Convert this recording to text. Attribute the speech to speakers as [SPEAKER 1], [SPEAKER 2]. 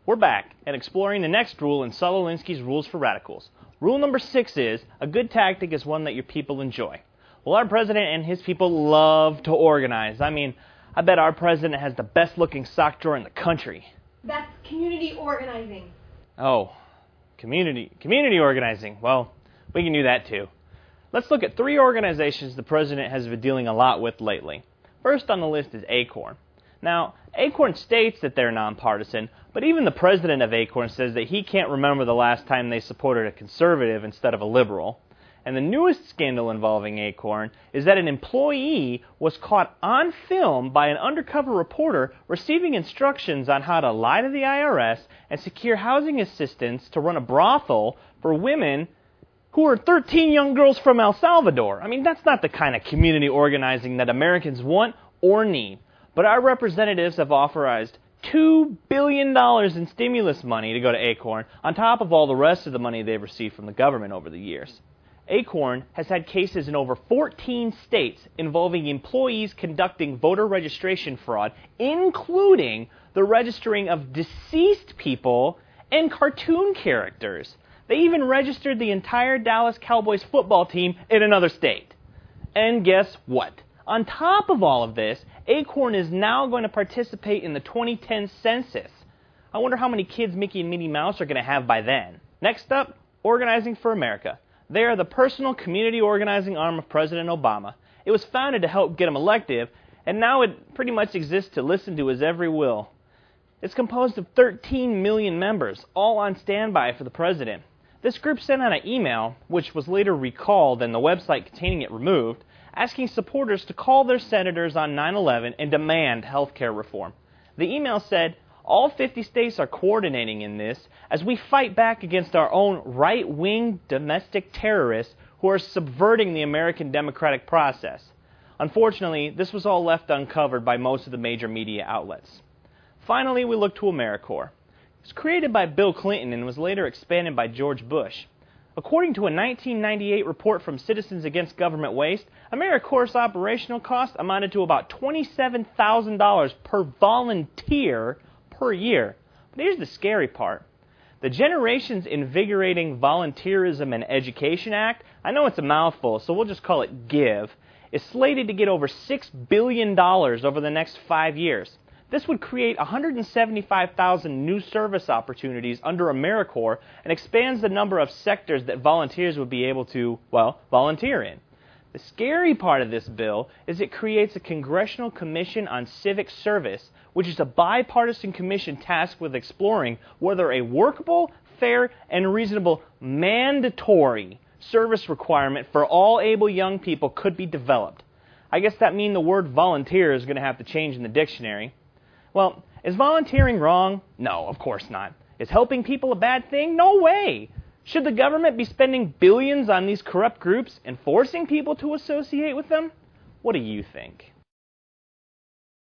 [SPEAKER 1] We're back and exploring the next rule in Saul Alinsky's Rules for Radicals. Rule number 6 is, a good tactic is one that your people enjoy. Well, our president and his people love to organize. I mean, I bet our president has the best looking sock drawer in the country.
[SPEAKER 2] That's community organizing.
[SPEAKER 1] Oh, community organizing. Well, we can do that too. Let's look at 3 organizations the president has been dealing a lot with lately. First on the list is Acorn. Now, Acorn states that they're nonpartisan, but even the president of Acorn says that he can't remember the last time they supported a conservative instead of a liberal. And the newest scandal involving Acorn is that an employee was caught on film by an undercover reporter receiving instructions on how to lie to the IRS and secure housing assistance to run a brothel for women who are 13 young girls from El Salvador. I mean, that's not the kind of community organizing that Americans want or need. But our representatives have authorized $2 billion in stimulus money to go to Acorn, on top of all the rest of the money they've received from the government over the years. Acorn has had cases in over 14 states involving employees conducting voter registration fraud, including the registering of deceased people and cartoon characters. They even registered the entire Dallas Cowboys football team in another state. And guess what? On top of all of this, Acorn is now going to participate in the 2010 census. I wonder how many kids Mickey and Minnie Mouse are going to have by then. Next up, Organizing for America. They are the personal community organizing arm of President Obama. It was founded to help get him elected, and now it pretty much exists to listen to his every will. It's composed of 13 million members, all on standby for the president. This group sent out an email, which was later recalled and the website containing it removed, asking supporters to call their senators on 9/11 and demand health care reform. The email said, all 50 states are coordinating in this as we fight back against our own right-wing domestic terrorists who are subverting the American democratic process. Unfortunately, this was all left uncovered by most of the major media outlets. Finally, we look to AmeriCorps. It was created by Bill Clinton and was later expanded by George Bush. According to a 1998 report from Citizens Against Government Waste, AmeriCorps' operational cost amounted to about $27,000 per volunteer per year. But here's the scary part. The Generations Invigorating Volunteerism and Education Act, I know it's a mouthful, so we'll just call it GIVE, is slated to get over $6 billion over the next 5 years. This would create 175,000 new service opportunities under AmeriCorps and expands the number of sectors that volunteers would be able to, well, volunteer in. The scary part of this bill is it creates a Congressional Commission on Civic Service, which is a bipartisan commission tasked with exploring whether a workable, fair, and reasonable mandatory service requirement for all able young people could be developed. I guess that means the word volunteer is going to have to change in the dictionary. Well, is volunteering wrong? No, of course not. Is helping people a bad thing? No way! Should the government be spending billions on these corrupt groups and forcing people to associate with them? What do you think?